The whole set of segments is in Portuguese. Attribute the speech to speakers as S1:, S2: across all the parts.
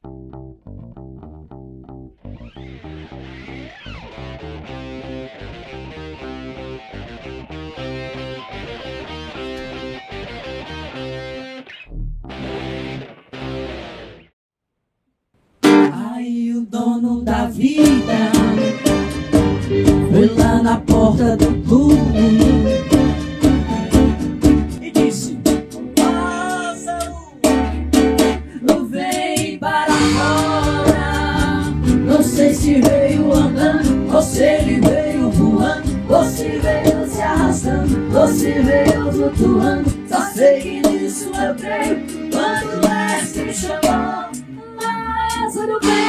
S1: Aí o dono da vida foi lá na porta do túmulo e disse: Lázaro, não vem para fora. Não sei se veio andando ou se ele veio voando, ou se veio se arrastando, ou se veio flutuando. Só sei que nisso eu creio, quando o mestre chamou, Lázaro veio.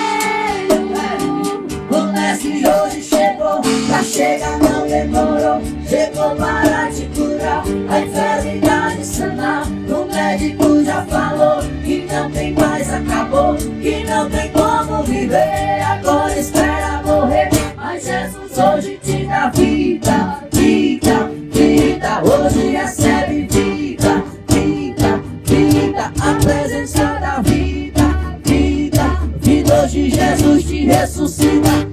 S1: O mestre hoje chegou, pra chegar não demorou. Chegou para te curar, a enfermidade sanar. O médico já falou que não tem mais, acabou, que não tem como viver. Agora espera morrer, mas Jesus hoje te dá vida, vida, vida. Hoje recebe vida, vida, vida. A presença da vida, vida, vida. Hoje Jesus te ressuscita.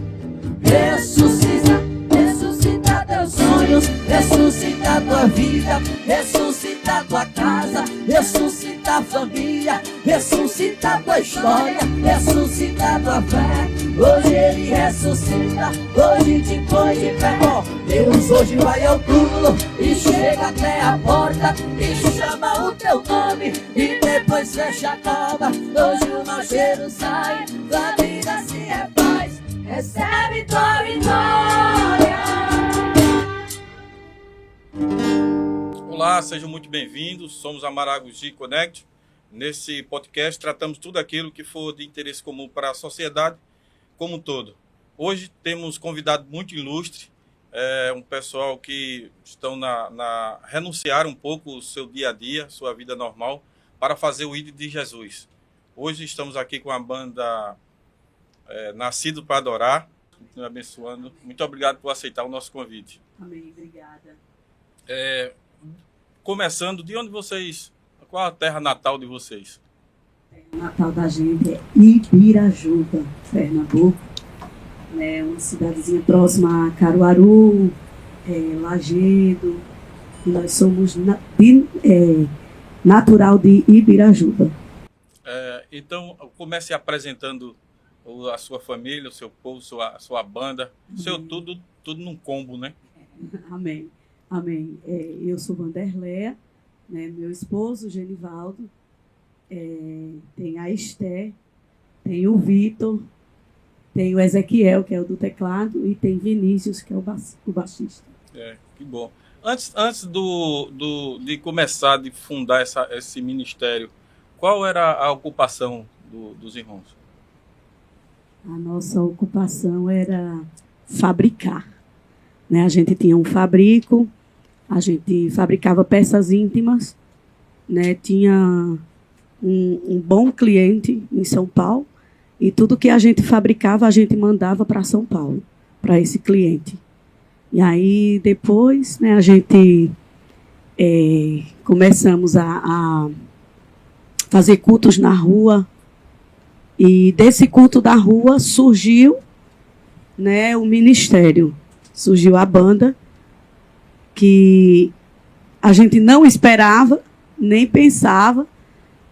S1: Ressuscita, ressuscita teus sonhos, ressuscita tua vida, ressuscita tua casa, ressuscita a família, ressuscita tua história, ressuscita tua fé. Hoje ele ressuscita, hoje te põe de pé. Deus hoje vai ao túmulo e chega até a porta e chama o teu nome e depois fecha a cova. Hoje o mau cheiro sai, tua vida se refaz. Recebe tua vitória.
S2: Olá, sejam muito bem-vindos. Somos a Maragogi Connect. Nesse podcast tratamos tudo aquilo que for de interesse comum para a sociedade como um todo. Hoje temos convidado muito ilustre, um pessoal que estão renunciaram um pouco o seu dia a dia, sua vida normal, para fazer o ID de Jesus. Hoje estamos aqui com a banda Nascido para Adorar, me abençoando. Muito obrigado por aceitar o nosso convite.
S1: Amém, obrigada.
S2: Começando, de onde vocês... Qual a terra natal de vocês?
S1: O natal da gente é Ibirajuba, Pernambuco. É uma cidadezinha próxima a Caruaru, Lagedo. E nós somos natural de Ibirajuba.
S2: Então, comece apresentando a sua família, o seu povo, sua banda, seu tudo num combo, né?
S1: Amém. Amém. Eu sou Vanderleia, né? Meu esposo, Genivaldo, tem a Esther, tem o Vitor, tem o Ezequiel, que é o do teclado, e tem Vinícius, que é o baixista.
S2: Que bom. Antes de começar, de fundar esse ministério, qual era a ocupação dos irmãos?
S1: A nossa ocupação era fabricar, né? A gente tinha um fabrico, a gente fabricava peças íntimas, né? Tinha um bom cliente em São Paulo e tudo que a gente fabricava a gente mandava para São Paulo, para esse cliente. E aí depois, né, a gente começamos a fazer cultos na rua. E desse culto da rua surgiu, né, o ministério, surgiu a banda, que a gente não esperava, nem pensava,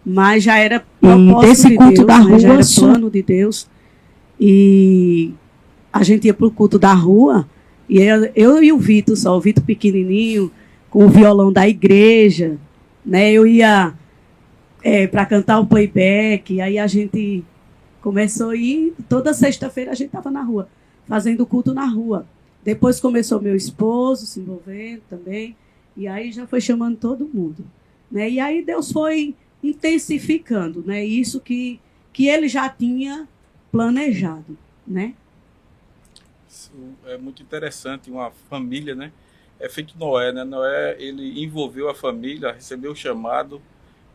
S1: mas já era propósito desse culto de Deus, da rua, já era plano de Deus. E a gente ia para o culto da rua, e eu e o Vitor só, o Vitor pequenininho, com o violão da igreja, né, eu ia para cantar o playback, aí a gente... Começou a ir, toda sexta-feira a gente estava na rua, fazendo culto na rua. Depois começou meu esposo se envolvendo também, e aí já foi chamando todo mundo, né? E aí Deus foi intensificando, né? Isso que ele já tinha planejado, né?
S2: Isso é muito interessante, uma família, né? É feito Noé, né? Noé, ele envolveu a família, recebeu o chamado,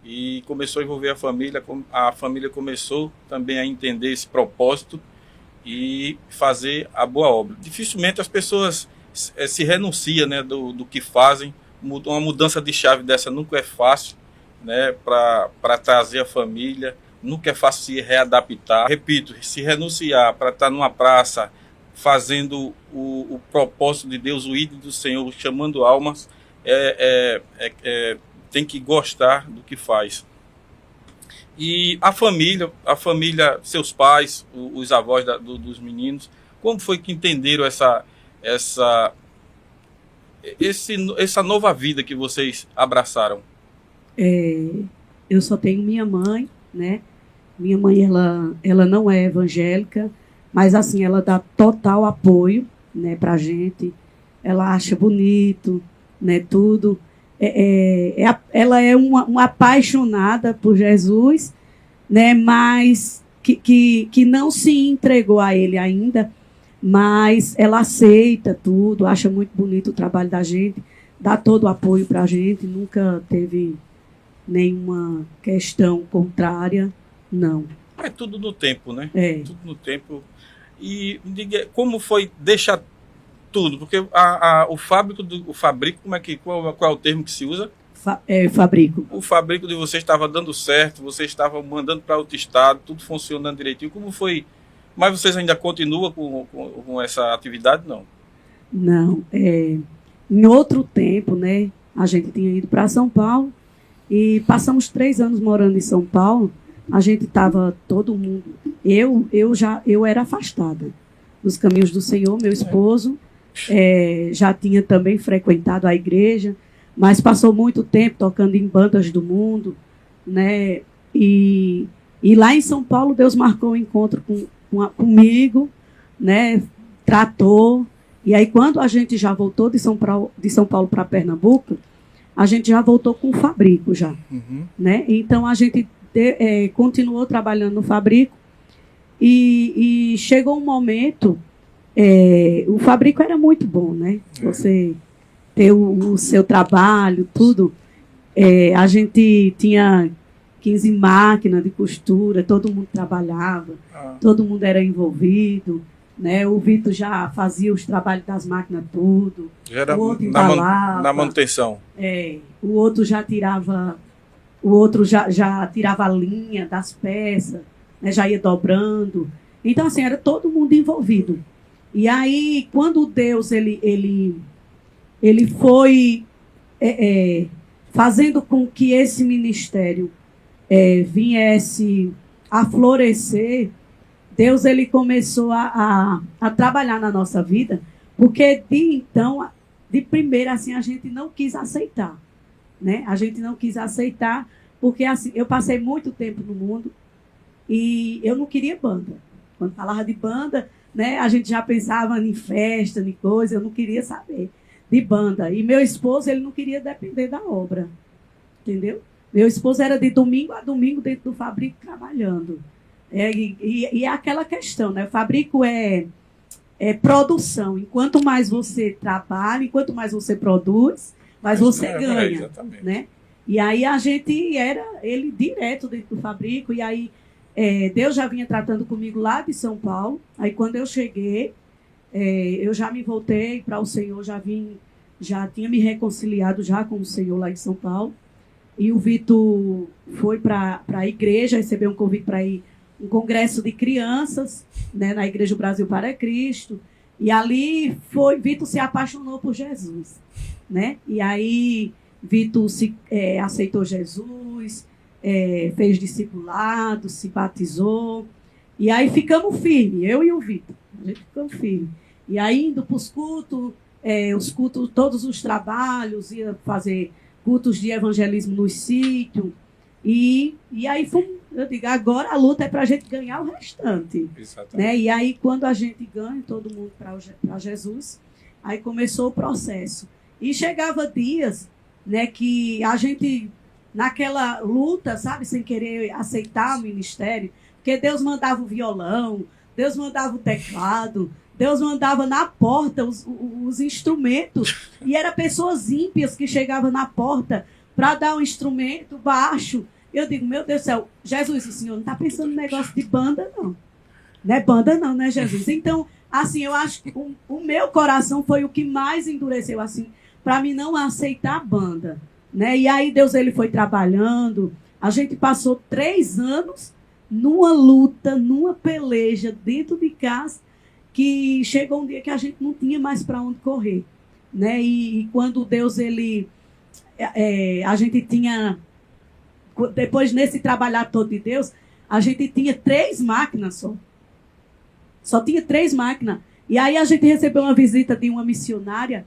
S2: e começou a envolver a família começou também a entender esse propósito e fazer a boa obra. Dificilmente as pessoas se renunciam, né, do que fazem. Uma mudança de chave dessa nunca é fácil, né, para trazer a família, nunca é fácil se readaptar. Repito, se renunciar para estar numa praça fazendo o propósito de Deus, o ídolo do Senhor, chamando almas, tem que gostar do que faz. E a família, seus pais, os avós dos meninos, como foi que entenderam essa nova vida que vocês abraçaram?
S3: Eu só tenho minha mãe, né? Minha mãe, ela não é evangélica, mas assim, ela dá total apoio, né, pra gente. Ela acha bonito, né, tudo. Ela é uma apaixonada por Jesus, né, mas que não se entregou a ele ainda, mas ela aceita tudo, acha muito bonito o trabalho da gente, dá todo o apoio para a gente, nunca teve nenhuma questão contrária, não.
S2: É tudo no tempo, né?
S3: Tudo
S2: no tempo. E como foi deixar tudo? Porque o fabrico, qual é o termo que se usa?
S3: Fabrico.
S2: O fabrico de vocês estava dando certo, vocês estavam mandando para outro estado, tudo funcionando direitinho. Como foi? Mas vocês ainda continuam com essa atividade, não?
S3: Não. Em outro tempo, né, a gente tinha ido para São Paulo e passamos 3 anos morando em São Paulo. A gente estava todo mundo... Eu era afastada dos caminhos do Senhor. Meu esposo já tinha também frequentado a igreja, mas passou muito tempo tocando em bandas do mundo, né? E lá em São Paulo, Deus marcou um encontro comigo, né? Tratou. E aí, quando a gente já voltou de São Paulo para Pernambuco, a gente já voltou com o Fabrico já.
S2: Uhum.
S3: Né? Então, a gente continuou trabalhando no Fabrico e chegou um momento... o Fabrico era muito bom, né? Você ter o seu trabalho, tudo. A gente tinha 15 máquinas de costura, todo mundo trabalhava, todo mundo era envolvido, né? O Vitor já fazia os trabalhos das máquinas tudo.
S2: Já era
S3: o outro embalava,
S2: na manutenção.
S3: O outro já tirava, já tirava a linha das peças, né? Já ia dobrando. Então, assim, era todo mundo envolvido. E aí, quando Deus ele foi fazendo com que esse ministério viesse a florescer, Deus ele começou a trabalhar na nossa vida, porque de primeira, assim, a gente não quis aceitar, né? A gente não quis aceitar, porque assim, eu passei muito tempo no mundo e eu não queria banda. Quando falava de banda, né, a gente já pensava em festa, em coisa, eu não queria saber de banda. E meu esposo, ele não queria depender da obra, entendeu? Meu esposo era de domingo a domingo dentro do Fabrico trabalhando. E é aquela questão, né? O Fabrico é produção. Enquanto mais você trabalha, enquanto mais você produz, mais você ganha.
S2: Exatamente.
S3: Né? E aí a gente era ele direto dentro do Fabrico, e aí Deus já vinha tratando comigo lá de São Paulo. Aí quando eu cheguei, eu já me voltei para o Senhor, já tinha me reconciliado já com o Senhor lá em São Paulo. E o Vitor foi para a igreja, recebeu um convite para ir um congresso de crianças, né, na Igreja Brasil para Cristo. E ali Vitor se apaixonou por Jesus, né? E aí Vitor aceitou Jesus, fez discipulado, se batizou. E aí ficamos firmes, eu e o Vitor. A gente ficamos firmes. E aí indo para os cultos, todos os trabalhos, ia fazer cultos de evangelismo nos sítios. E aí eu digo, agora a luta é para a gente ganhar o restante. Né? E aí quando a gente ganha, todo mundo para Jesus, aí começou o processo. E chegava dias, né, que a gente, naquela luta, sabe, sem querer aceitar o ministério, porque Deus mandava o violão, Deus mandava o teclado, Deus mandava na porta os instrumentos, e eram pessoas ímpias que chegavam na porta para dar um instrumento baixo. Eu digo, meu Deus do céu, Jesus, o Senhor não está pensando no negócio de banda, não. Não é banda, não, né, Jesus? Então, assim, eu acho que o meu coração foi o que mais endureceu, assim, para mim não aceitar a banda, né? E aí Deus ele foi trabalhando. A gente passou 3 anos, numa luta, numa peleja dentro de casa, que chegou um dia que a gente não tinha mais para onde correr, né? E quando Deus, a gente tinha, depois nesse trabalhar todo de Deus, a gente tinha 3 máquinas só tinha 3 máquinas. E aí a gente recebeu uma visita de uma missionária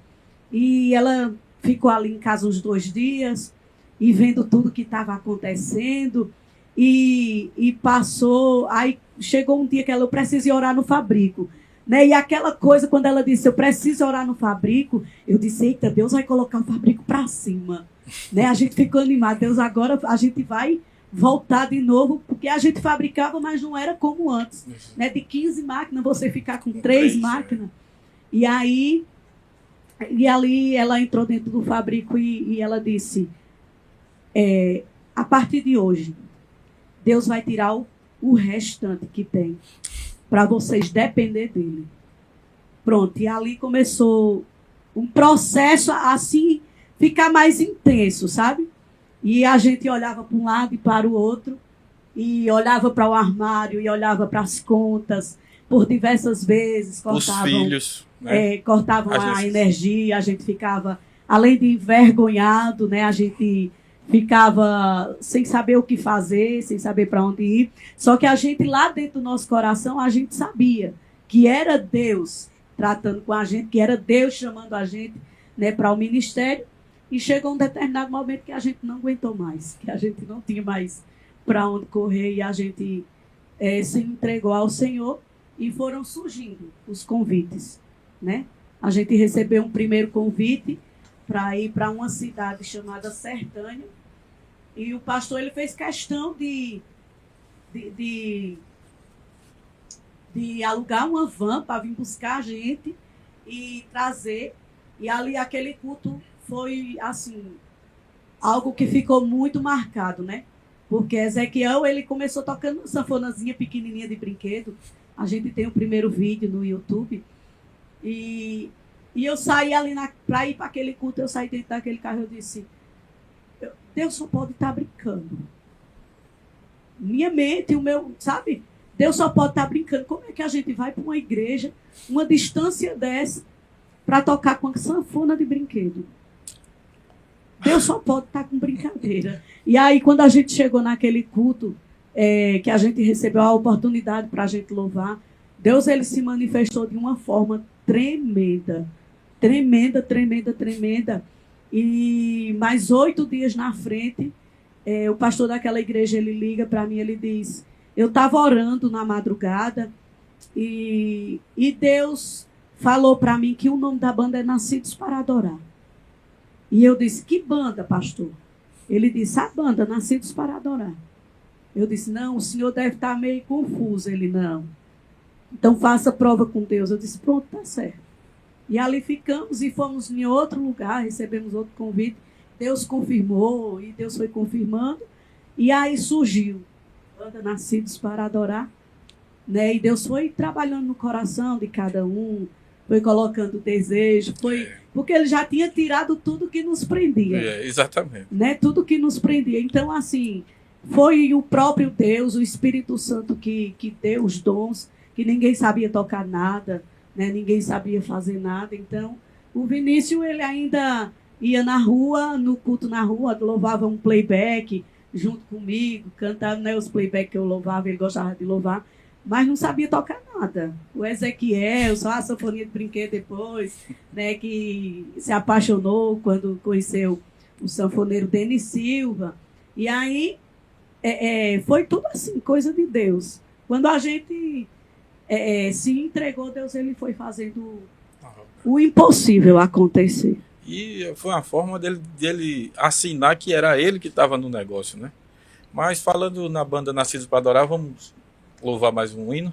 S3: e ela ficou ali em casa uns 2 dias e vendo tudo que estava acontecendo e passou, aí chegou um dia que eu preciso ir orar no Fabrico, né? E aquela coisa, quando ela disse, eu preciso orar no Fabrico, eu disse, eita, Deus vai colocar o Fabrico para cima, né? A gente ficou animado, Deus, agora a gente vai voltar de novo, porque a gente fabricava, mas não era como antes, né? De 15 máquinas, você ficar com 3 máquinas. E aí, e ali ela entrou dentro do Fabrico e ela disse, a partir de hoje, Deus vai tirar o restante que tem, para vocês depender dele. Pronto, e ali começou um processo assim, ficar mais intenso, sabe? E a gente olhava para um lado e para o outro, e olhava para o armário, e olhava para as contas, por diversas vezes, cortavam,
S2: os filhos, né?
S3: Cortavam a energia, a gente ficava, além de envergonhado, né? A gente ficava sem saber o que fazer, sem saber para onde ir. Só que a gente, lá dentro do nosso coração, a gente sabia que era Deus tratando com a gente, que era Deus chamando a gente, né, para o ministério. E chegou um determinado momento que a gente não aguentou mais, que a gente não tinha mais para onde correr e a gente se entregou ao Senhor e foram surgindo os convites, né? A gente recebeu um primeiro convite para ir para uma cidade chamada Sertânia. E o pastor, ele fez questão de alugar uma van para vir buscar a gente e trazer. E ali aquele culto foi, assim, algo que ficou muito marcado, né? Porque Ezequiel, ele começou tocando uma sanfonazinha pequenininha de brinquedo. A gente tem o primeiro vídeo no YouTube. E eu saí ali para ir para aquele culto, eu saí dentro daquele carro e eu disse, Deus só pode estar brincando. Minha mente, o meu, sabe? Deus só pode estar brincando. Como é que a gente vai para uma igreja, uma distância dessa, para tocar com a sanfona de brinquedo? Deus só pode estar com brincadeira. E aí, quando a gente chegou naquele culto, que a gente recebeu a oportunidade para a gente louvar, Deus, ele se manifestou de uma forma tremenda. Tremenda, tremenda, tremenda. E mais 8 dias na frente, o pastor daquela igreja, ele liga para mim, ele diz, eu estava orando na madrugada e Deus falou para mim que o nome da banda é Nascidos para Adorar. E eu disse, que banda, pastor? Ele disse, a banda Nascidos para Adorar. Eu disse, não, o senhor deve estar meio confuso. Ele, não. Então faça prova com Deus. Eu disse, pronto, tá certo. E ali ficamos e fomos em outro lugar, recebemos outro convite. Deus confirmou e Deus foi confirmando. E aí surgiu banda Nascidos para Adorar, né? E Deus foi trabalhando no coração de cada um, foi colocando desejo, porque ele já tinha tirado tudo que nos prendia.
S2: Exatamente.
S3: Né? Tudo que nos prendia. Então, assim, foi o próprio Deus, o Espírito Santo que deu os dons, que ninguém sabia tocar nada, né? Ninguém sabia fazer nada. Então, o Vinícius, ele ainda ia na rua, no culto na rua, louvava um playback junto comigo, cantava, né, os playback que eu louvava, ele gostava de louvar, mas não sabia tocar nada. O Ezequiel, só a sanfonia de brinquedo depois, né, que se apaixonou quando conheceu o sanfoneiro Denis Silva. E aí, foi tudo assim, coisa de Deus. Quando a gente se entregou, Deus, ele foi fazendo o impossível acontecer.
S2: E foi uma forma dele assinar que era ele que estava no negócio, né? Mas falando na banda Nascidos para Adorar, vamos louvar mais um hino.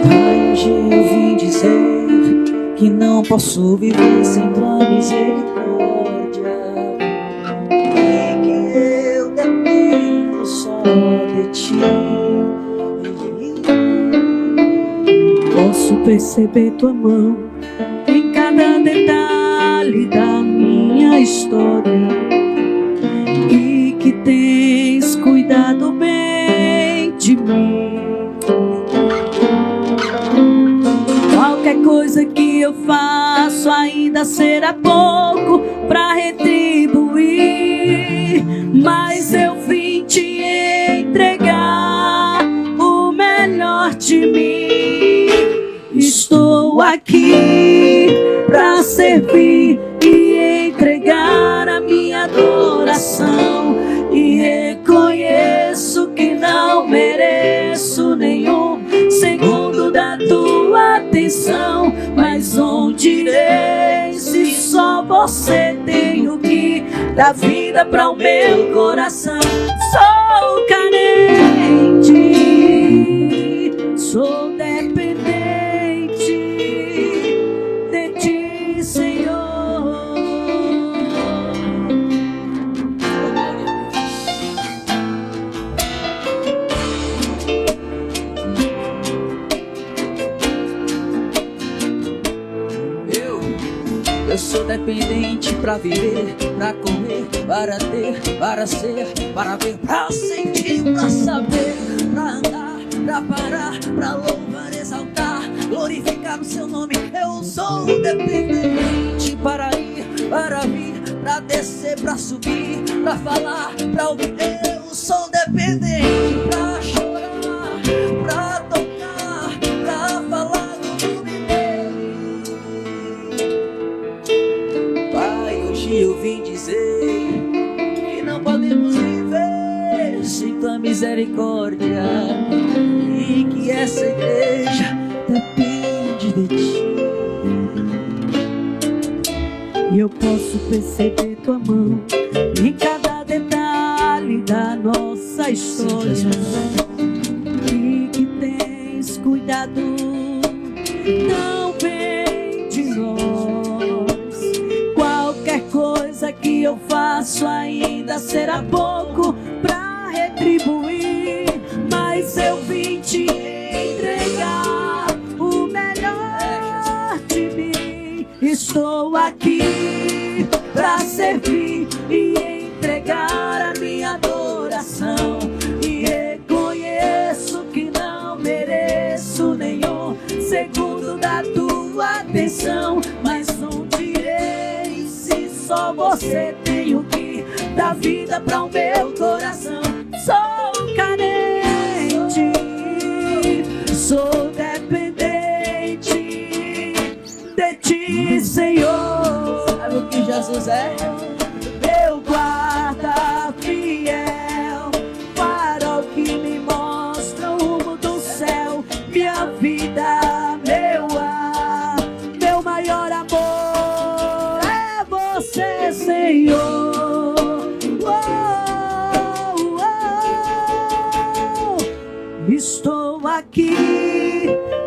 S1: Hoje eu vim dizer que não posso viver sem tua misericórdia. Só de ti
S3: posso perceber tua mão em cada detalhe da minha história, e que tens cuidado bem de mim. Qualquer coisa que eu faço ainda será pouco para retribuir, mas eu vim te entregar o melhor de mim. Estou aqui para servir e entregar a minha adoração, e reconheço que não mereço nenhum segundo da tua atenção, mas onde irei se só você tem o que dá vida para o meu coração? Sou carente, sou dependente de ti, Senhor.
S1: Eu sou dependente pra viver, pra comer, para ter, para ser, para ver, pra sentir, pra saber, pra andar, pra parar, pra louvar, exaltar, glorificar o seu nome. Eu sou dependente para ir, para vir, pra descer, pra subir, pra falar, pra ouvir. Eu sou dependente pra chorar, pra tocar, pra falar do nome dele. Pai, hoje eu vim dizer que não podemos viver sem tua misericórdia, e que essa igreja depende de ti.
S3: E eu posso perceber tua mão em cada detalhe da nossa história, e que tens cuidado tão bem de nós. Qualquer coisa que eu faço ainda será pouco pra retribuir, mas eu vim te entregar o melhor de mim. Estou aqui pra servir e entregar a minha adoração, e reconheço que não mereço nenhum segundo da tua atenção, mas onde irei se só você tem o que dá vida para o meu coração? Sou carente, sou dependente de ti, Senhor.
S1: Sabe o que Jesus é?
S3: Meu guarda fiel, farol que me mostra o rumo do céu, minha vida, meu ar, meu maior amor é você, Senhor. Estou aqui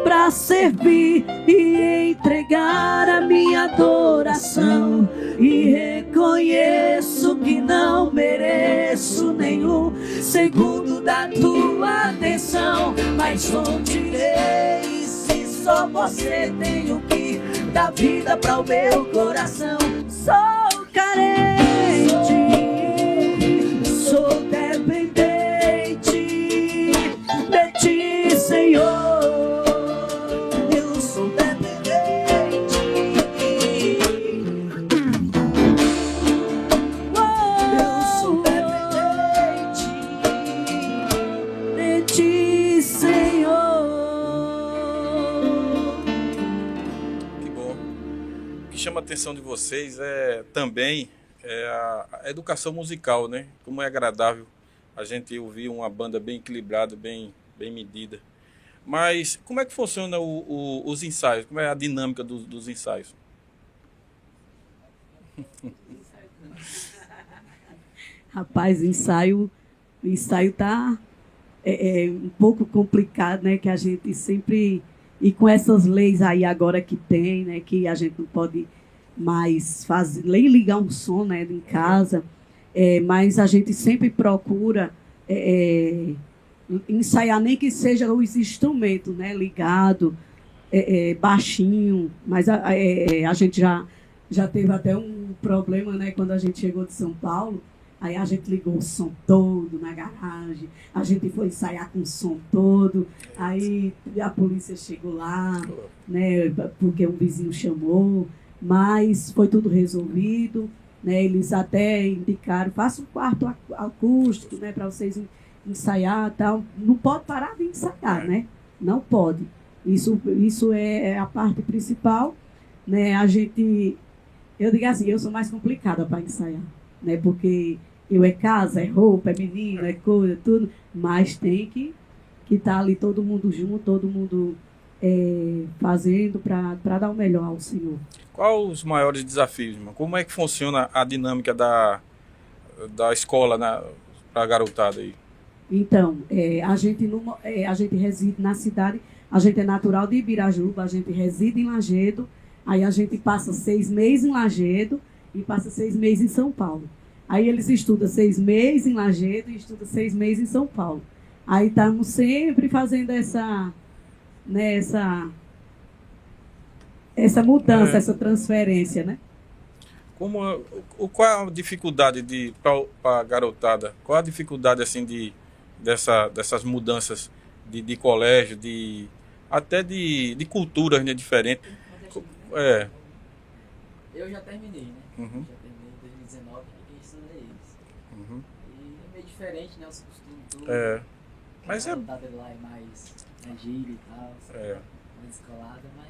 S3: pra servir e entregar a minha adoração, e reconheço que não mereço nenhum segundo da tua atenção, mas onde irei se só você tem o que dá vida para o meu coração? Sou carente, sou dependente de ti, Senhor. Eu sou dependente. Eu sou dependente de ti, Senhor.
S2: Que bom. O que chama a atenção de vocês é também a educação musical, né? Como é agradável a gente ouvir uma banda bem equilibrada, bem medida. Mas como é que funciona os ensaios? Como é a dinâmica dos ensaios?
S3: Rapaz, o ensaio tá um pouco complicado, né? Que a gente sempre... E com essas leis aí agora que tem, né? Que a gente não pode mais fazer, nem ligar um som, né, em casa. Mas a gente sempre procura ensaiar, nem que seja os instrumentos, né, ligado, baixinho, mas a gente já teve até um problema, né, quando a gente chegou de São Paulo. Aí a gente ligou o som todo na garagem, a gente foi ensaiar com o som todo, aí a polícia chegou lá, né, porque um vizinho chamou, mas foi tudo resolvido, né, eles até indicaram, faça um quarto acústico, né, para vocês ensaiar e tal. Não pode parar de ensaiar, né? Não pode. Isso é a parte principal, né? Eu digo assim, eu sou mais complicada para ensaiar, né? Porque é casa, é roupa, é menino, é coisa, tudo, mas tem que estar ali todo mundo junto, todo mundo fazendo para dar o melhor ao Senhor.
S2: Qual os maiores desafios, irmão? Como é que funciona a dinâmica da escola para a garotada aí?
S3: Então, a gente reside na cidade, a gente é natural de Ibirajuba, a gente reside em Lagedo, aí a gente passa 6 meses em Lagedo e passa 6 meses em São Paulo. Aí eles estudam 6 meses em Lagedo e estudam 6 meses em São Paulo. Aí estamos sempre fazendo essa mudança, essa transferência, né?
S2: Qual é a dificuldade para a garotada? Qual a dificuldade assim dessas mudanças de colégio, até de culturas, né, diferentes?
S4: Eu já terminei, né?
S2: Uhum.
S4: Já terminei em 2019 e estudei eles.
S2: Uhum.
S4: E é meio diferente, né? Os costumes tudo.
S2: Mas
S4: a garotada lá é mais gíria e tal. Mais descolada, mas...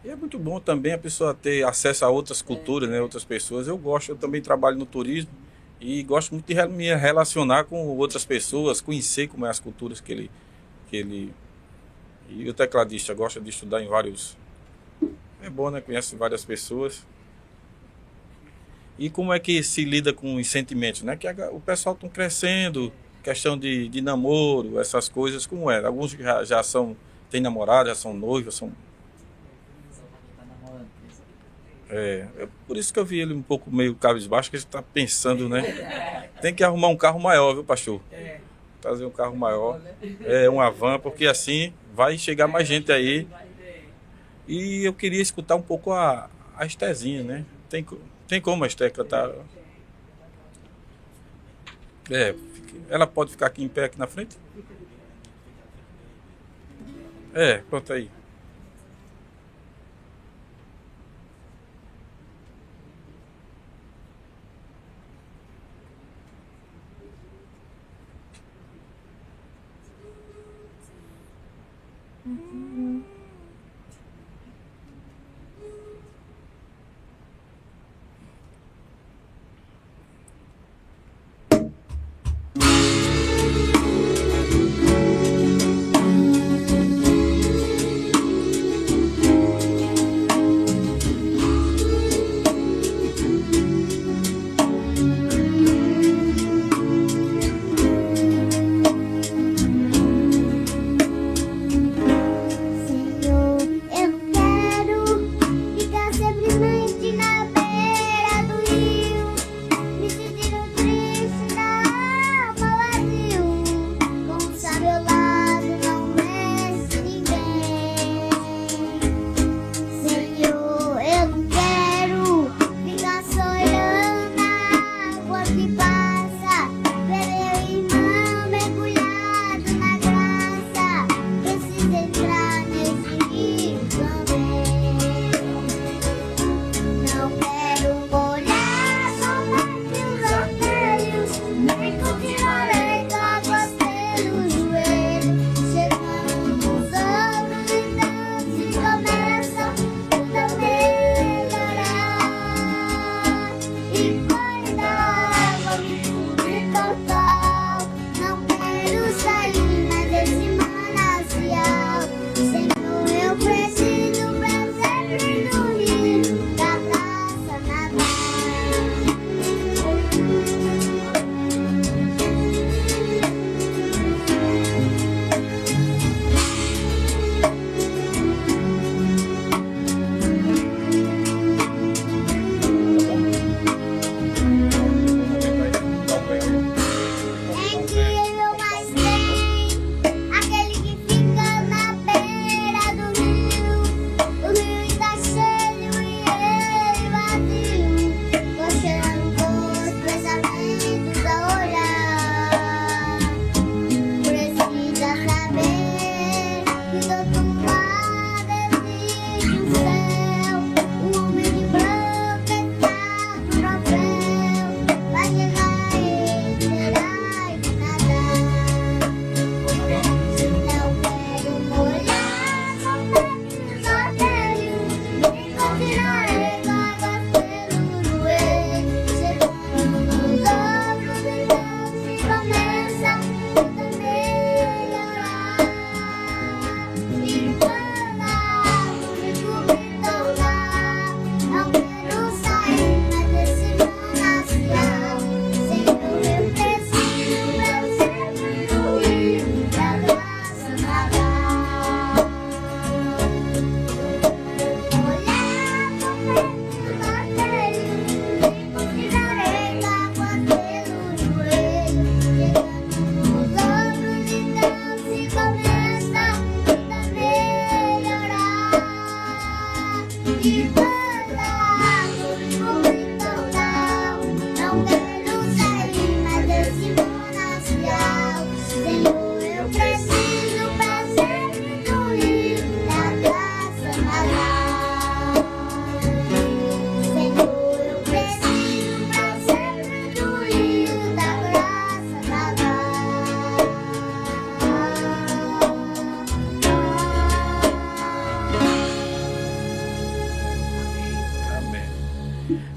S2: E é muito bom também a pessoa ter acesso a outras culturas, né, outras pessoas. Eu também trabalho no turismo e gosto muito de me relacionar com outras pessoas, conhecer como é as culturas que ele... E o tecladista gosta de estudar em vários... É bom, né? Conhece várias pessoas. E como é que se lida com os sentimentos, né? Que o pessoal está crescendo, questão de namoro, essas coisas, como é? Alguns já têm namorado, já são noivos, são... É por isso que eu vi ele um pouco meio cabisbaixo, que ele está pensando, né? Tem que arrumar um carro maior, viu, pastor? Trazer um carro maior, uma van, porque assim vai chegar mais gente aí. E eu queria escutar um pouco a Estezinha, né? Tem como a Esté cantar? Ela pode ficar aqui em pé, aqui na frente? Pronto aí.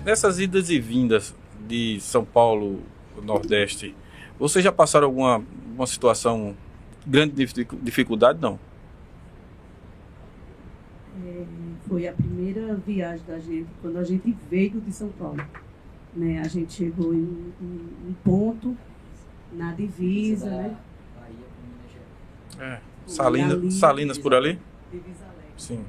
S2: Nessas idas e vindas de São Paulo, Nordeste, vocês já passaram uma situação grande dificuldade, não?
S3: Foi a primeira viagem da gente, quando a gente veio de São Paulo. Né? A gente chegou em um ponto, na divisa, né?
S4: Bahia com Minas Gerais.
S2: Salinas por ali?
S3: Divisa Leste.
S2: Sim.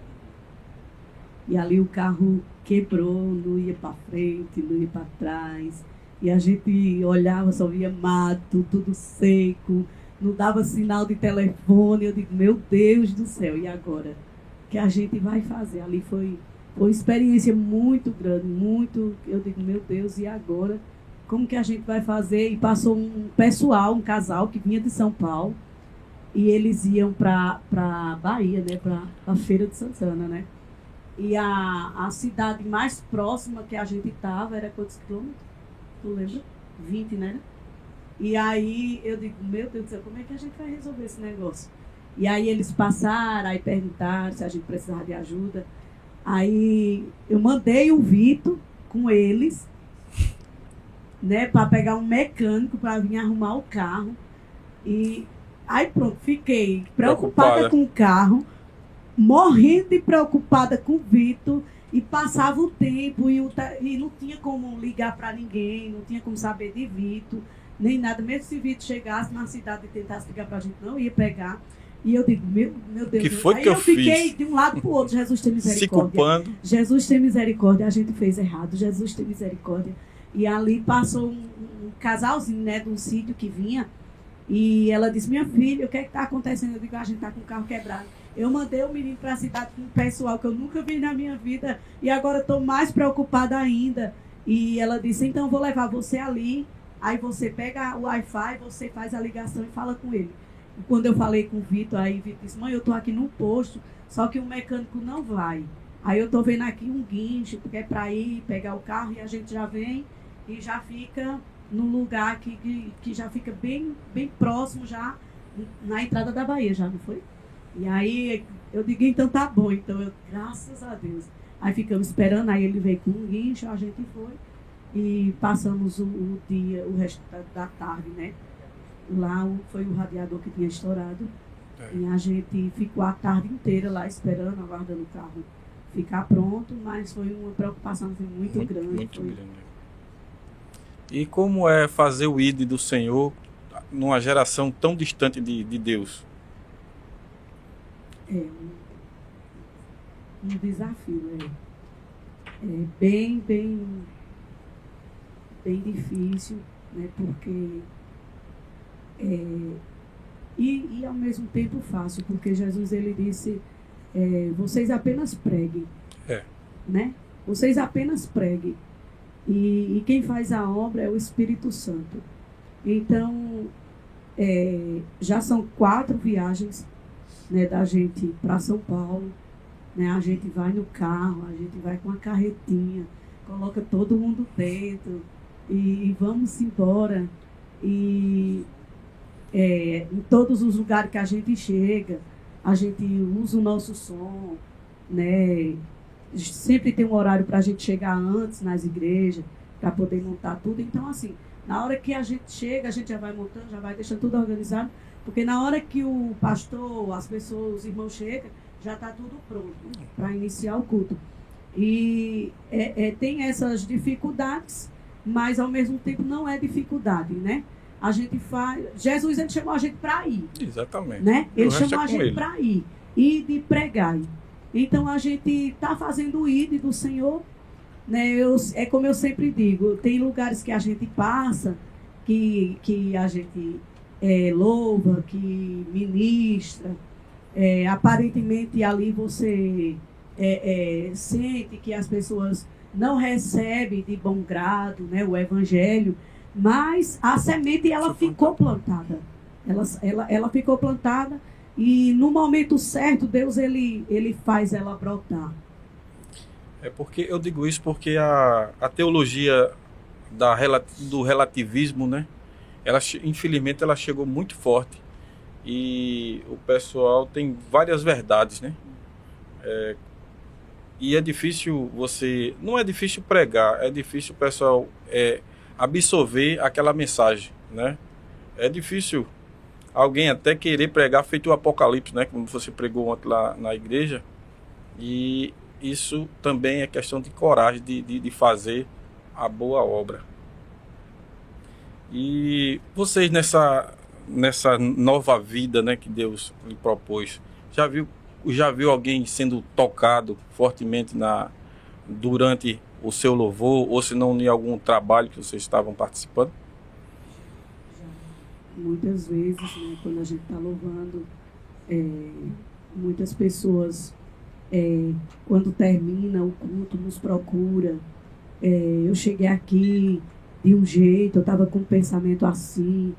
S3: E ali o carro quebrou, não ia para frente, não ia para trás. E a gente olhava, só via mato, tudo seco, não dava sinal de telefone. Eu digo, meu Deus do céu, e agora? O que a gente vai fazer? Ali foi uma experiência muito grande, muito, eu digo, meu Deus, e agora? Como que a gente vai fazer? E passou um pessoal, um casal que vinha de São Paulo, e eles iam para Bahia, né? Para a Feira de Santana, né? E a cidade mais próxima que a gente estava era quantos quilômetros? Tu lembra? 20, né? E aí eu digo, meu Deus do céu, como é que a gente vai resolver esse negócio? E aí eles passaram, aí perguntaram se a gente precisava de ajuda. Aí eu mandei o Vitor com eles, né, para pegar um mecânico para vir arrumar o carro. E aí pronto, fiquei preocupada com o carro, morrendo de preocupada com o Vitor, e passava o tempo e não tinha como ligar para ninguém, não tinha como saber de Vitor, nem nada. Mesmo se Vitor chegasse na cidade e tentasse ligar para a gente, não ia pegar. E eu digo, meu Deus,
S2: que foi
S3: aí
S2: que eu
S3: fiquei
S2: fiz?
S3: De um lado para o outro, Jesus tem misericórdia.
S2: Se culpando.
S3: Jesus tem misericórdia, a gente fez errado, Jesus tem misericórdia. E ali passou um casalzinho, né, de um sítio que vinha, e ela disse, minha filha, o que é que está acontecendo? Eu digo, a gente está com o carro quebrado. Eu mandei o menino para a cidade com um pessoal que eu nunca vi na minha vida, e agora estou mais preocupada ainda. E ela disse, então vou levar você ali, aí você pega o Wi-Fi, você faz a ligação e fala com ele. E quando eu falei com o Vitor, aí o Vitor disse, mãe, eu estou aqui no posto, só que o mecânico não vai. Aí eu estou vendo aqui um guincho, porque é para ir pegar o carro e a gente já vem e já fica num lugar que já fica bem próximo, já na entrada da Bahia, já não foi? E aí eu digo, então tá bom, então eu, graças a Deus. Aí ficamos esperando, aí ele veio com um guincho, a gente foi e passamos o dia, o resto da tarde, né? Lá foi o radiador que tinha estourado. E a gente ficou a tarde inteira lá esperando, aguardando o carro ficar pronto, mas foi uma preocupação muito grande.
S2: Muito grande. E como é fazer o ID do Senhor numa geração tão distante de Deus?
S3: É um desafio, é bem difícil, né? Porque e ao mesmo tempo fácil, porque Jesus ele disse, vocês apenas preguem, né? Vocês apenas preguem, e quem faz a obra é o Espírito Santo. Então já são 4 viagens, né, da gente para São Paulo, né? A gente vai no carro, a gente vai com a carretinha, coloca todo mundo dentro e vamos embora. E em todos os lugares que a gente chega, a gente usa o nosso som, né? Sempre tem um horário para a gente chegar antes nas igrejas, para poder montar tudo. Então, assim, na hora que a gente chega, a gente já vai montando, já vai deixando tudo organizado, porque na hora que o pastor, as pessoas, os irmãos chegam, já está tudo pronto para iniciar o culto. E tem essas dificuldades, mas ao mesmo tempo não é dificuldade, né? A gente faz. Jesus ele chamou a gente para ir.
S2: Exatamente.
S3: Né? Ele chamou a gente para ir e de pregar. Então a gente está fazendo o ID do Senhor, né? É como eu sempre digo, tem lugares que a gente passa, que a gente louva, que ministra. Aparentemente ali você sente que as pessoas não recebem de bom grado, né, o evangelho, mas a semente ela ficou plantada. Ela ficou plantada e no momento certo Deus ele faz ela brotar.
S2: Porque eu digo isso porque a teologia do relativismo, né? Infelizmente ela chegou muito forte e o pessoal tem várias verdades, né? E é difícil não é difícil pregar, é difícil o pessoal absorver aquela mensagem, né? É difícil alguém até querer pregar feito o Apocalipse, né? Como você pregou ontem lá na igreja. E isso também é questão de coragem de fazer a boa obra. E vocês nessa nova vida, né, que Deus lhe propôs, já viu alguém sendo tocado fortemente durante o seu louvor, ou se não em algum trabalho que vocês estavam participando?
S3: Muitas vezes, né, quando a gente está louvando, muitas pessoas, quando termina o culto, nos procura. Eu cheguei aqui de um jeito, eu estava com um pensamento assim,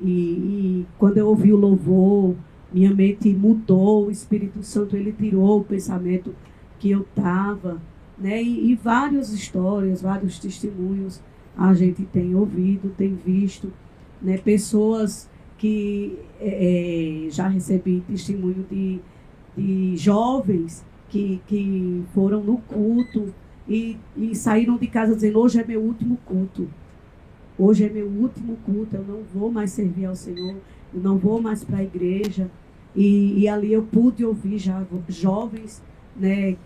S3: e quando eu ouvi o louvor, minha mente mudou, o Espírito Santo ele tirou o pensamento que eu estava, né? E várias histórias, vários testemunhos a gente tem ouvido, tem visto, né? Pessoas que já recebi testemunho de jovens que foram no culto e saíram de casa dizendo: hoje é meu último culto. Hoje é meu último culto, eu não vou mais servir ao Senhor, eu não vou mais para a igreja. E ali eu pude ouvir já jovens, né,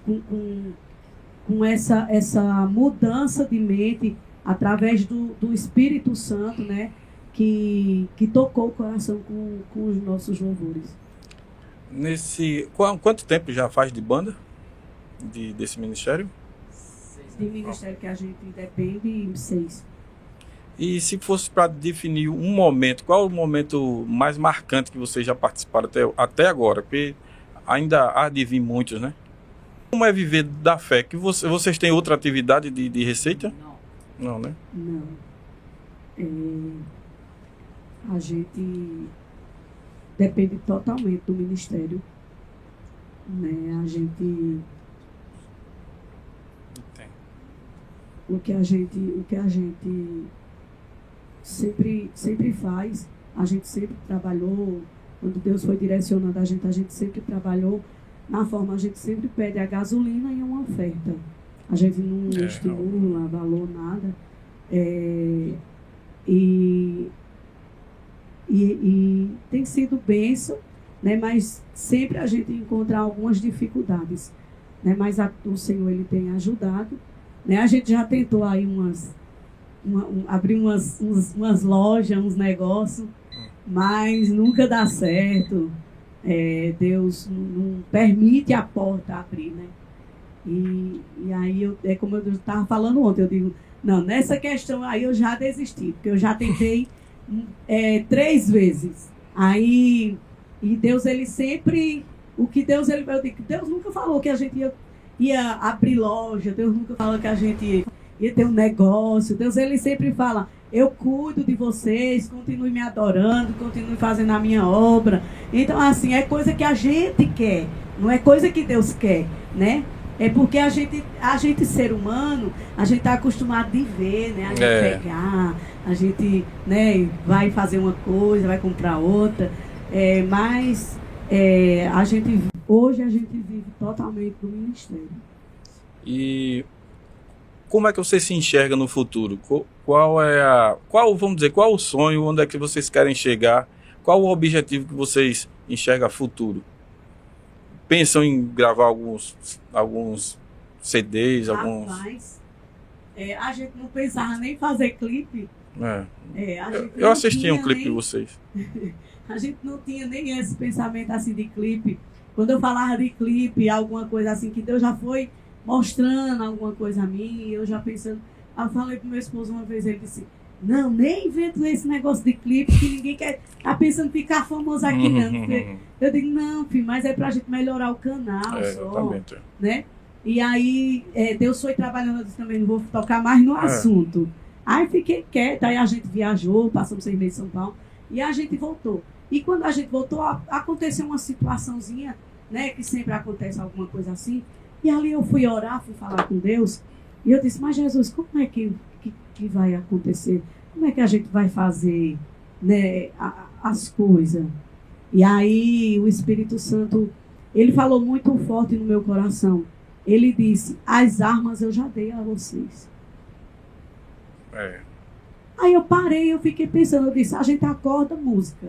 S3: com essa mudança de mente através do Espírito Santo, né, que tocou o coração com os nossos louvores.
S2: Quanto tempo já faz de banda, desse ministério?
S3: De ministério que a gente depende, 6.
S2: E se fosse para definir um momento, qual o momento mais marcante que vocês já participaram até agora? Porque ainda há de vir muitos, né? Como é viver da fé? Que vocês têm outra atividade de receita? Não, né?
S3: Não. A gente depende totalmente do ministério, né? A gente... O que a gente sempre faz, a gente sempre trabalhou, quando Deus foi direcionando a gente sempre trabalhou na forma, a gente sempre pede a gasolina e uma oferta. A gente não estimula valor, nada. E tem sido bênção, né? Mas sempre a gente encontra algumas dificuldades, né? Mas o Senhor ele tem ajudado, né? A gente já tentou aí abrir umas lojas, uns negócios, mas nunca dá certo. Deus não permite a porta abrir, né? E aí, como eu estava falando ontem, eu digo, não, nessa questão aí eu já desisti, porque eu já tentei 3 vezes. Aí, e Deus, ele sempre, eu digo, Deus nunca falou que a gente ia abrir loja, Deus nunca falou que a gente ia ter um negócio. Deus, ele sempre fala: eu cuido de vocês, continue me adorando, continue fazendo a minha obra. Então, assim, é coisa que a gente quer, não é coisa que Deus quer, né? É porque a gente ser humano, a gente está acostumado de ver, né? A gente pegar, a gente, né, vai fazer uma coisa, vai comprar outra. Mas hoje a gente vive totalmente do ministério.
S2: E como é que você se enxerga no futuro? Qual o sonho? Onde é que vocês querem chegar? Qual o objetivo que vocês enxergam futuro? Pensam em gravar alguns CDs?
S3: Rapaz, a gente não pensava nem fazer clipe.
S2: Eu assisti um clipe de vocês.
S3: A gente não tinha nem esse pensamento assim de clipe. Quando eu falava de clipe, alguma coisa assim, que Deus já foi mostrando alguma coisa a mim, eu já pensando. Eu falei pro meu esposo uma vez, ele disse: não, nem invento esse negócio de clipe, que ninguém tá pensando em ficar famoso aqui, não. Eu digo: não, filho, mas é pra gente melhorar o canal só,
S2: exatamente.
S3: Né? E aí, Deus foi trabalhando, eu disse também, não vou tocar mais no assunto. Aí fiquei quieta, aí a gente viajou, passamos 6 meses em São Paulo, e a gente voltou. E quando a gente voltou, aconteceu uma situaçãozinha, né, que sempre acontece alguma coisa assim. E ali eu fui orar, fui falar com Deus, e eu disse: mas Jesus, como é que vai acontecer? Como é que a gente vai fazer, né, as coisas? E aí o Espírito Santo, ele falou muito forte no meu coração, ele disse, as armas eu já dei a vocês. Aí eu parei, eu fiquei pensando, eu disse, a gente acorda música.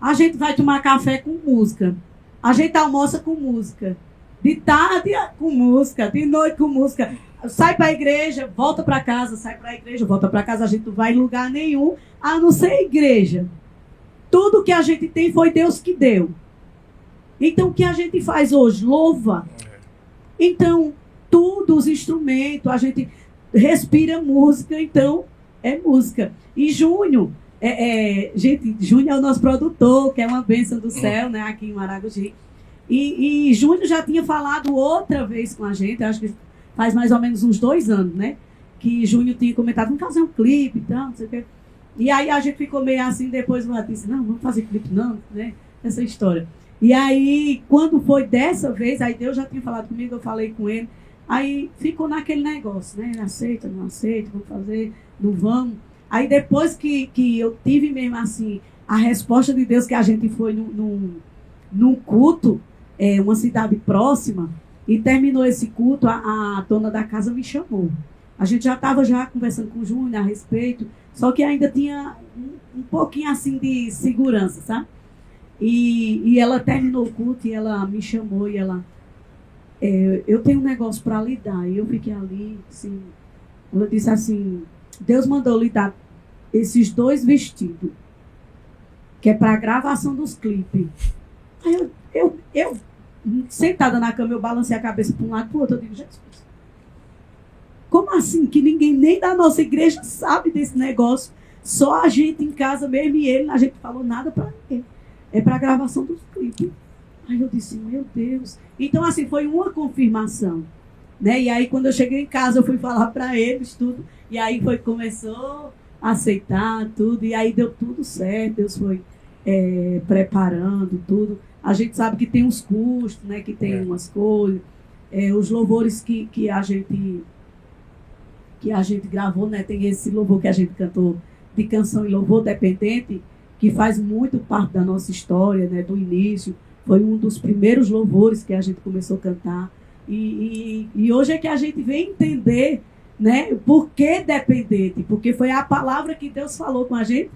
S3: A gente vai tomar café com música. A gente almoça com música. De tarde com música, de noite com música. Sai para a igreja, volta para casa, sai para a igreja, volta para casa. A gente não vai em lugar nenhum, a não ser igreja. Tudo que a gente tem foi Deus que deu. Então, o que a gente faz hoje? Louva. Então, tudo, os instrumentos, a gente respira música, então, é música. E Júnior, gente, Júnior é o nosso produtor, que é uma bênção do céu, né, aqui em Maragogi. E Júnior já tinha falado outra vez com a gente, acho que faz mais ou menos uns 2 anos, né? Que Júnior tinha comentado, vamos fazer um clipe e tal, não sei o quê. E aí a gente ficou meio assim, depois eu disse, não, vamos fazer clipe não, né? Essa história. E aí, quando foi dessa vez, aí Deus já tinha falado comigo, eu falei com ele, aí ficou naquele negócio, né? Aceita, não aceita, vamos fazer, não vamos. Aí depois que eu tive mesmo assim, a resposta de Deus, que a gente foi num culto, uma cidade próxima, e terminou esse culto, a dona da casa me chamou. A gente já estava conversando com o Júnior a respeito, só que ainda tinha um pouquinho assim de segurança, sabe? E ela terminou o culto e ela me chamou e ela... eu tenho um negócio para lhe dar. E eu fiquei ali, assim... Ela disse assim, Deus mandou lhe dar esses 2 vestidos, que é para a gravação dos clipes. Aí eu sentada na cama, eu balancei a cabeça para um lado e para o outro. Eu digo, Jesus, como assim? Que ninguém nem da nossa igreja sabe desse negócio. Só a gente em casa mesmo e ele, a gente falou nada para ninguém. É para a gravação dos clipes. Aí eu disse, meu Deus. Então, assim, foi uma confirmação. Né? E aí, quando eu cheguei em casa, eu fui falar para eles tudo. E aí começou a aceitar tudo. E aí deu tudo certo. Deus foi preparando tudo. A gente sabe que tem uns custos, né? Que tem umas coisas. Os louvores que a gente gravou, né? Tem esse louvor que a gente cantou de canção e louvor dependente, que faz muito parte da nossa história, né? Do início. Foi um dos primeiros louvores que a gente começou a cantar. E hoje é que a gente vem entender, né? Por que dependente? Porque foi a palavra que Deus falou com a gente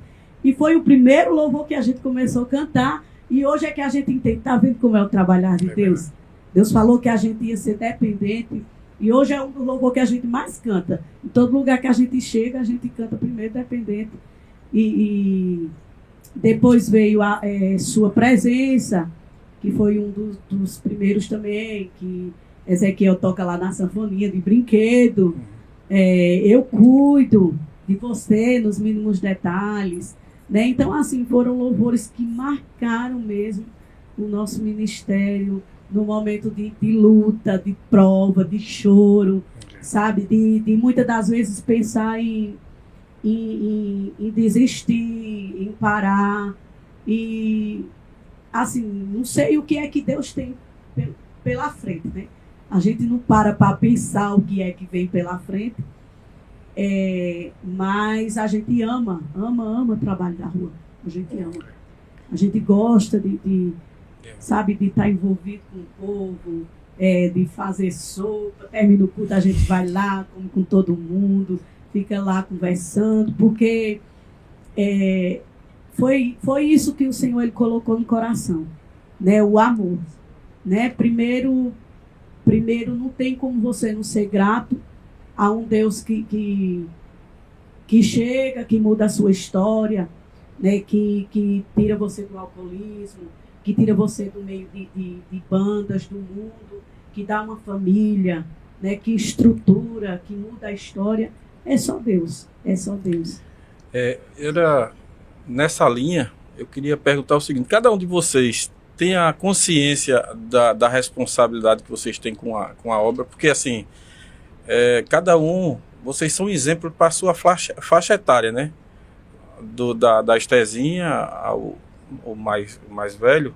S3: e foi o primeiro louvor que a gente começou a cantar. E hoje é que a gente entende. Está vendo como é o trabalhar de Deus? Deus falou que a gente ia ser dependente. E hoje é um dos louvores que a gente mais canta. Em todo lugar que a gente chega, a gente canta primeiro dependente. E depois veio a Sua Presença, que foi um dos primeiros também, que Ezequiel toca lá na sanfonia de brinquedo. Eu cuido de você nos mínimos detalhes. Né? Então, assim, foram louvores que marcaram mesmo o nosso ministério no momento de luta, de prova, de choro, sabe? De muitas das vezes pensar em desistir, em parar. E, assim, não sei o que é que Deus tem pela frente, né? A gente não para pensar o que é que vem pela frente. Mas a gente ama o trabalho da rua. A gente ama. A gente gosta sabe, de estar envolvido com o povo, de fazer sopa. Termina o culto, a gente vai lá, come com todo mundo, fica lá conversando, porque foi isso que o Senhor ele colocou no coração, né? O amor. Né? Primeiro, não tem como você não ser grato a um Deus que chega, que muda a sua história, né? Que tira você do alcoolismo, que tira você do meio de bandas do mundo, que dá uma família, né? Que estrutura, que muda a história. É só Deus, é só Deus.
S2: Nessa linha, eu queria perguntar o seguinte, cada um de vocês tem a consciência da responsabilidade que vocês têm com a obra, porque assim, cada um, vocês são um exemplo para a sua faixa etária, né? Da Estezinha ao mais velho,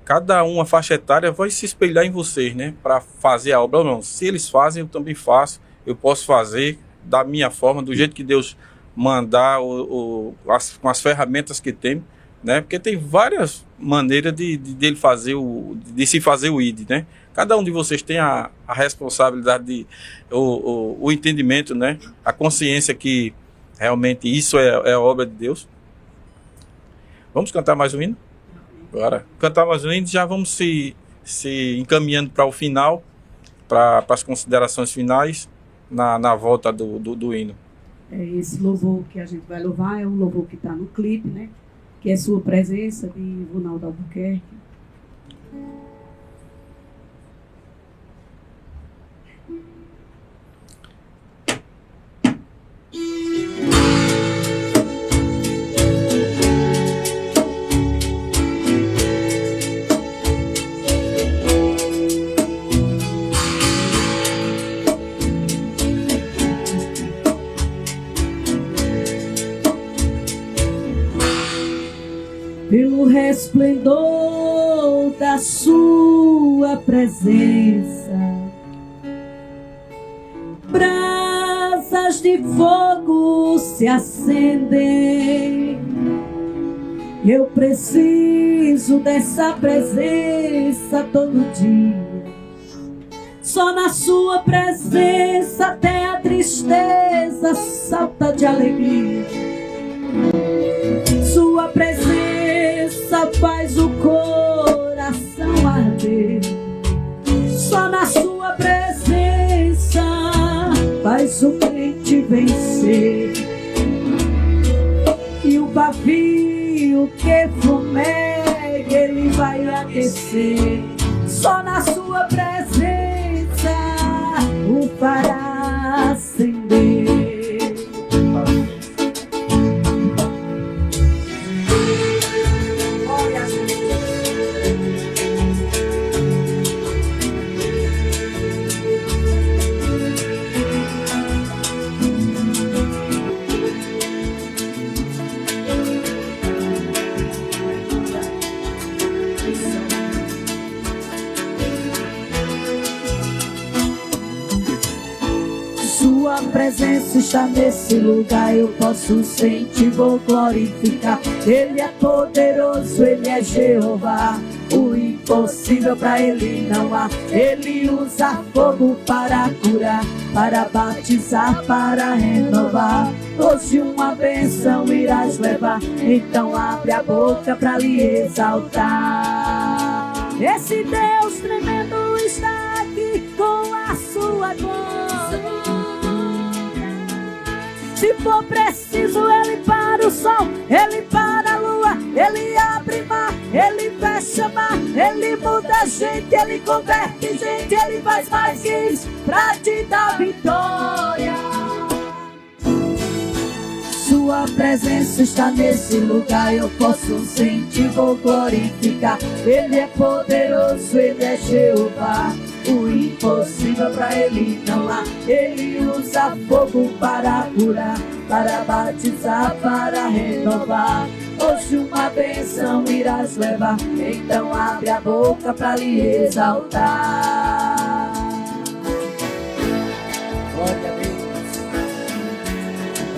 S2: cada um, a faixa etária vai se espelhar em vocês, né? Para fazer a obra ou não. Se eles fazem, eu também faço, eu posso fazer da minha forma, do jeito que Deus mandar, com as ferramentas que tem, né? Porque tem várias maneiras de se fazer o ID, né? Cada um de vocês tem a responsabilidade, o entendimento, né? A consciência que realmente isso é a obra de Deus. Vamos cantar mais um hino? Bora. Cantar mais um hino, já vamos se encaminhando para o final, para as considerações finais, na volta do hino.
S3: Esse louvor que a gente vai louvar é um louvor que está no clipe, né? Que é Sua Presença, de Ronaldo Albuquerque. Pelo resplendor da sua presença, brasas de fogo se acendem. Eu preciso dessa presença todo dia. Só na sua presença até a tristeza salta de alegria. Sua presença faz o coração arder. Só na sua presença faz o crente vencer. E o pavio que fumega ele vai aquecer. Só na sua presença o fará acender. Sua presença está nesse lugar, eu posso sentir, vou glorificar. Ele é poderoso, Ele é Jeová, o impossível para Ele não há. Ele usa fogo para curar, para batizar, para renovar. Hoje uma bênção irás levar, então abre a boca para lhe exaltar. Esse Deus tremendo está aqui com a sua glória. Se for preciso, Ele para o sol, Ele para a lua, Ele abre mar, Ele fecha mar, Ele muda a gente, Ele converte gente, Ele faz mais que isso pra te dar vitória. Sua presença está nesse lugar, eu posso sentir, vou glorificar. Ele é poderoso, Ele é Jeová, o impossível pra Ele não há. Ele usa fogo para curar, para batizar, para renovar. Hoje uma bênção irás levar, então abre a boca pra lhe exaltar. Glória a Deus.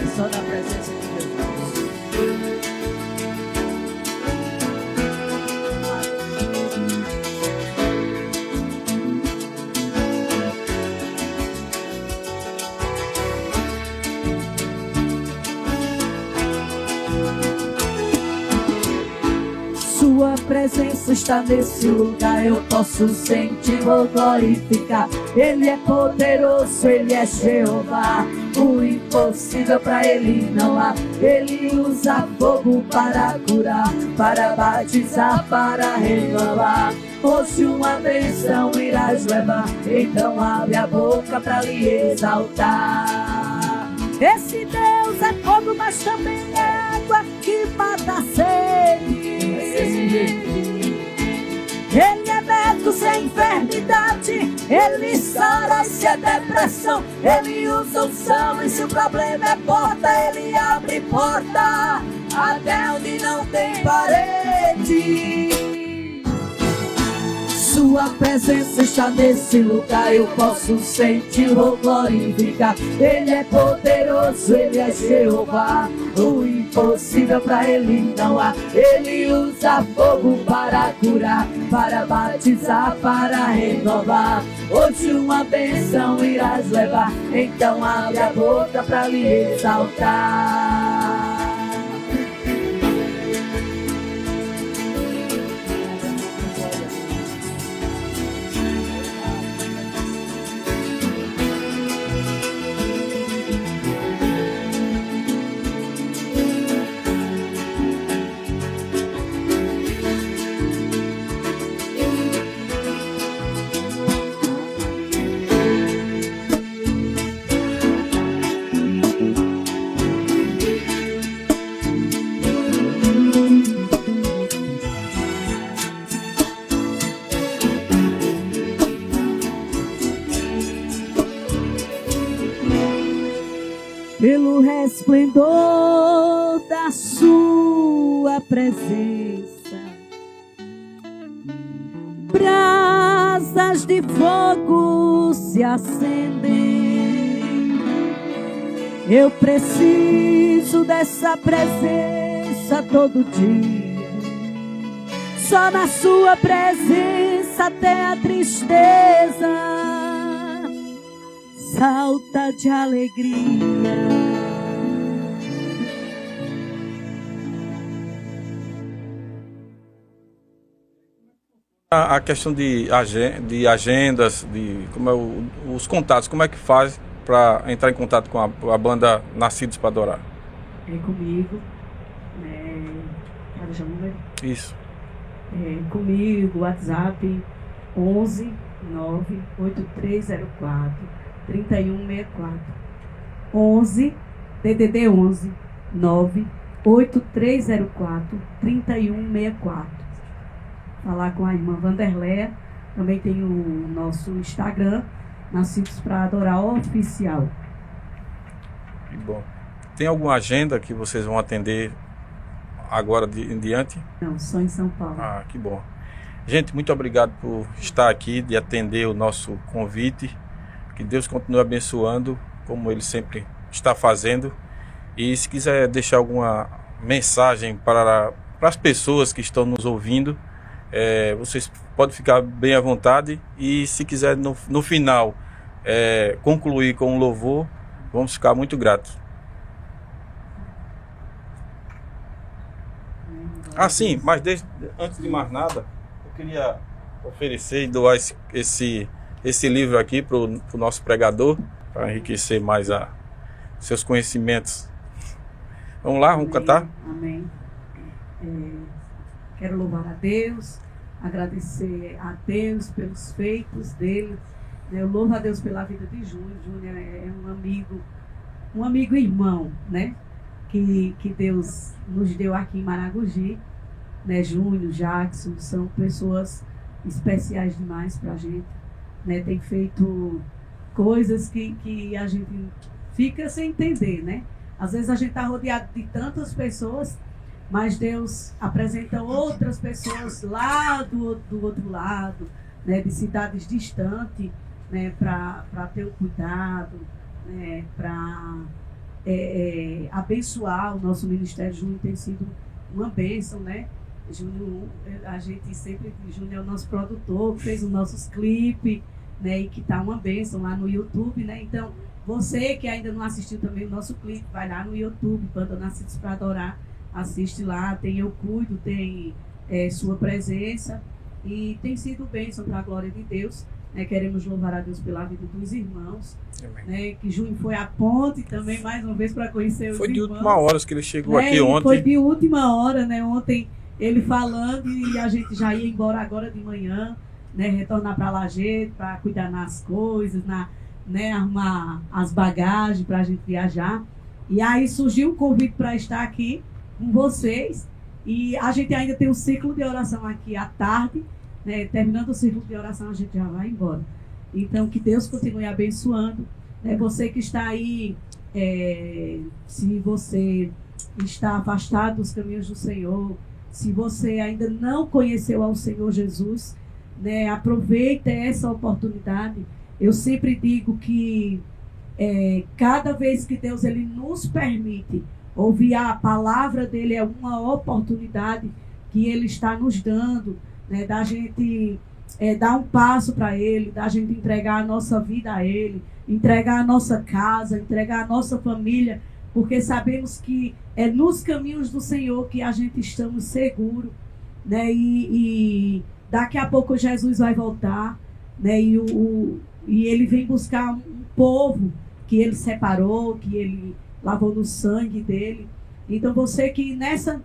S3: É só na presença de Jesus. Sua presença está nesse lugar, eu posso sentir, vou glorificar. Ele é poderoso, Ele é Jeová, o impossível pra Ele não há. Ele usa fogo para curar, para batizar, para renovar. Hoje uma bênção irás levar, então abre a boca pra lhe exaltar. Esse Deus é fogo, mas também é água que mata a sede. Ele é médico sem enfermidade, Ele sara se é depressão, Ele usa unção e se o problema é porta, Ele abre porta até onde não tem parede.
S1: Sua presença está nesse lugar, eu posso sentir, vou glorificar. Ele é poderoso, Ele é Jeová, o impossível pra Ele não há. Ele usa fogo para curar, para batizar, para renovar. Hoje uma bênção irás levar, então abre a boca pra lhe exaltar. Pelo resplendor da sua presença, brasas de fogo se acendem. Eu preciso dessa presença todo dia. Só na sua presença até a tristeza salta de alegria.
S2: A questão de agendas, de como é os contatos, como é que faz para entrar em contato com a banda Nascidos para Adorar?
S3: É comigo, para o número.
S2: Isso.
S3: Comigo, WhatsApp 11 98304 3164. 11 DDD 11 98304 3164. Falar com a irmã Vanderléia. Também tem o nosso Instagram, Nascidos para Adorar Oficial.
S2: Que bom. Tem alguma agenda que vocês vão atender agora em diante?
S3: Não, só em São Paulo.
S2: Ah, que bom. Gente, muito obrigado por estar aqui, de atender o nosso convite. Que Deus continue abençoando, como Ele sempre está fazendo. E se quiser deixar alguma mensagem para as pessoas que estão nos ouvindo, vocês podem ficar bem à vontade. E se quiser no final concluir com um louvor, vamos ficar muito gratos. Sim, mas antes de mais nada, eu queria oferecer e doar esse livro aqui para o nosso pregador, para enriquecer mais seus conhecimentos. Vamos lá, vamos cantar?
S3: Amém. Quero louvar a Deus, agradecer a Deus pelos feitos dele. Eu louvo a Deus pela vida de Júnior. Júnior é um amigo irmão, né? Que Deus nos deu aqui em Maragogi, né? Júnior, Jackson, são pessoas especiais demais para a gente, né? Tem feito coisas que a gente fica sem entender, né? Às vezes a gente está rodeado de tantas pessoas, mas Deus apresenta outras pessoas lá do outro lado, né? De cidades distantes, né? Para ter o cuidado, né? Para abençoar o nosso ministério. Júnior tem sido uma bênção, né? Júnior, a gente sempre, Júnior é o nosso produtor, que fez os nossos clipes, né? E que tá uma bênção lá no YouTube, né? Então, você que ainda não assistiu também o nosso clipe, vai lá no YouTube, Banda Nascidos para Adorar, assiste lá, tem Eu Cuido, tem Sua Presença, e tem sido bênção para a glória de Deus. Queremos louvar a Deus pela vida dos irmãos, né? Que Júnior foi a ponte também, mais uma vez, para conhecer os irmãos.
S2: Foi de última hora que ele chegou aqui ontem.
S3: Foi de última hora, né? Ontem ele falando e a gente já ia embora agora de manhã, né? Retornar para Lajeado, para cuidar nas coisas, né? Arrumar as bagagens para a gente viajar. E aí surgiu um convite para estar aqui com vocês. E a gente ainda tem um ciclo de oração aqui à tarde, né? Terminando o ciclo de oração, a gente já vai embora. Então, que Deus continue abençoando, né? Você que está aí, se você está afastado dos caminhos do Senhor, se você ainda não conheceu ao Senhor Jesus, né, aproveita essa oportunidade. Eu sempre digo que cada vez que Deus ele nos permite ouvir a palavra dele, é uma oportunidade que ele está nos dando, né, da gente dar um passo para ele, da gente entregar a nossa vida a ele, entregar a nossa casa, entregar a nossa família, porque sabemos que é nos caminhos do Senhor que a gente estamos seguros, né? E daqui a pouco Jesus vai voltar, né? E ele vem buscar um povo que ele separou, que ele lavou no sangue dele. Então você que nessa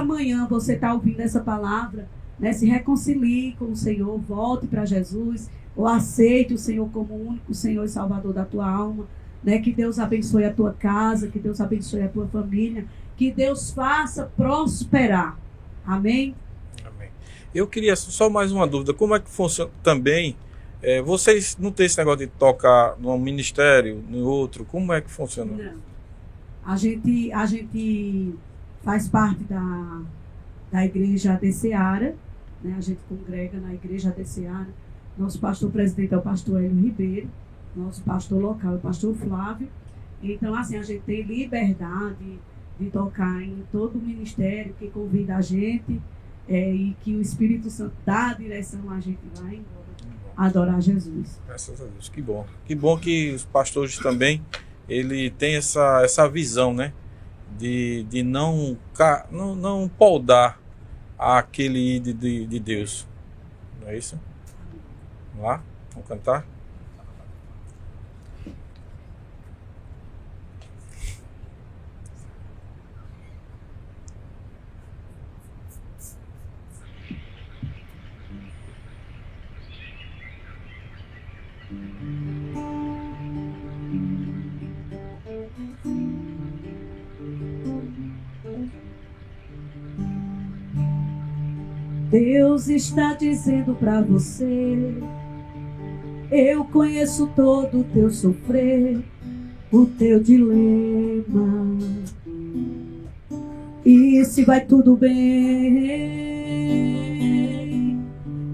S3: manhã você está ouvindo essa palavra, né? Se reconcilie com o Senhor, volte para Jesus, ou aceite o Senhor como o único Senhor e Salvador da tua alma, né? Que Deus abençoe a tua casa, que Deus abençoe a tua família, que Deus faça prosperar. Amém?
S2: Amém. Eu queria só mais uma dúvida, como é que funciona também, vocês não têm esse negócio de tocar num ministério, no outro, como é que funciona?
S3: Não. A gente faz parte da igreja de Seara, né? A gente congrega na igreja de Seara. Nosso pastor presidente é o pastor Hélio Ribeiro, nosso pastor local é o pastor Flávio. Então, assim, a gente tem liberdade de tocar em todo o ministério que convida a gente, e que o Espírito Santo dá a direção, a gente vai embora adorar Jesus.
S2: Graças a Deus, que bom. Que bom que os pastores também, ele tem essa visão, né? De não poldar aquele de Deus. Não é isso? Vamos lá? Vamos cantar?
S3: Deus está dizendo para você: eu conheço todo o teu sofrer, o teu dilema. E se vai tudo bem,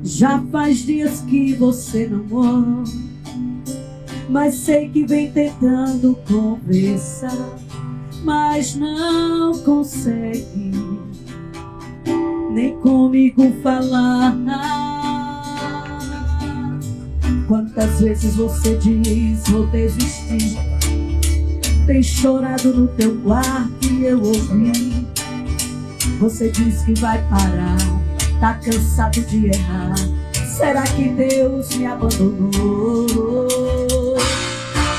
S3: já faz dias que você não morre, mas sei que vem tentando conversar, mas não consegue nem comigo falar. Quantas vezes você diz vou desistir, tem chorado no teu quarto e eu ouvi. Você diz que vai parar, tá cansado de errar. Será que Deus me abandonou?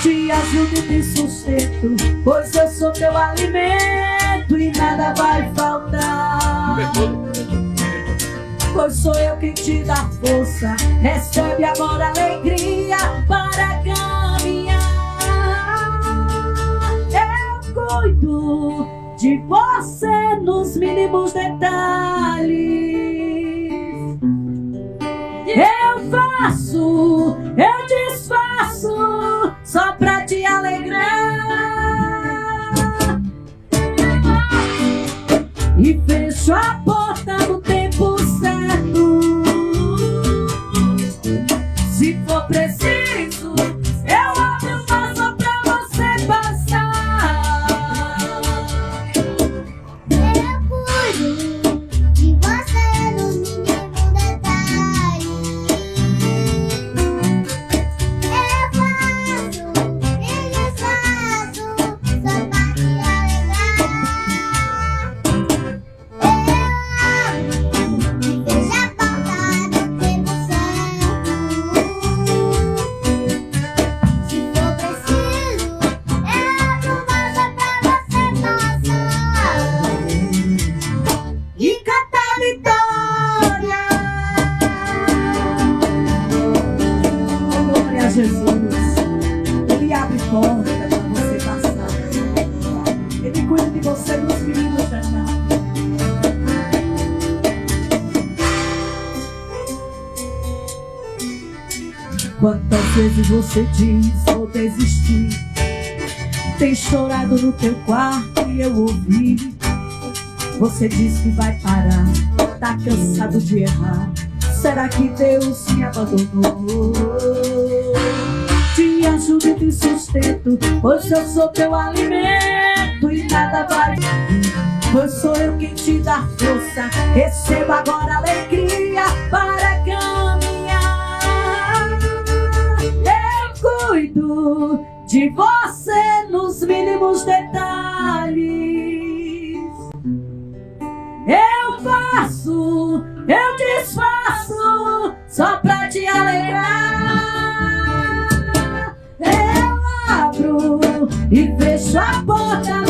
S3: Te ajudo e te sustento, pois eu sou teu alimento e nada vai faltar. Pois sou eu quem te dá força, recebe agora alegria para caminhar. Eu cuido de você nos mínimos detalhes. Eu faço, eu desfaço, só pra te alegrar. E fecho a porta no tempo certo. Se for preciso, eu abro passo pra você passar.
S5: Eu cuido de você no mínimo detalhe. Eu faço e desfaço, só pra te alegrar. Eu abro e fecho a porta no tempo certo. Se for preciso, eu abro passo pra você passar.
S3: E canta a vitória. Glória a Jesus. Ele abre porta para você passar. Ele cuida de você nos mínimos detalhes. Quantas vezes você diz vou desistir, tem chorado no teu quarto e eu ouvi. Você diz que vai parar, tá cansado de errar. será que Deus me abandonou? Te ajudo e te sustento, pois eu sou teu alimento e nada vale. Pois sou eu quem te dá força, receba agora alegria para caminhar. Eu cuido de você nos mínimos detalhes. Eu faço, eu desfaço, só pra te alegrar. Eu abro e fecho a porta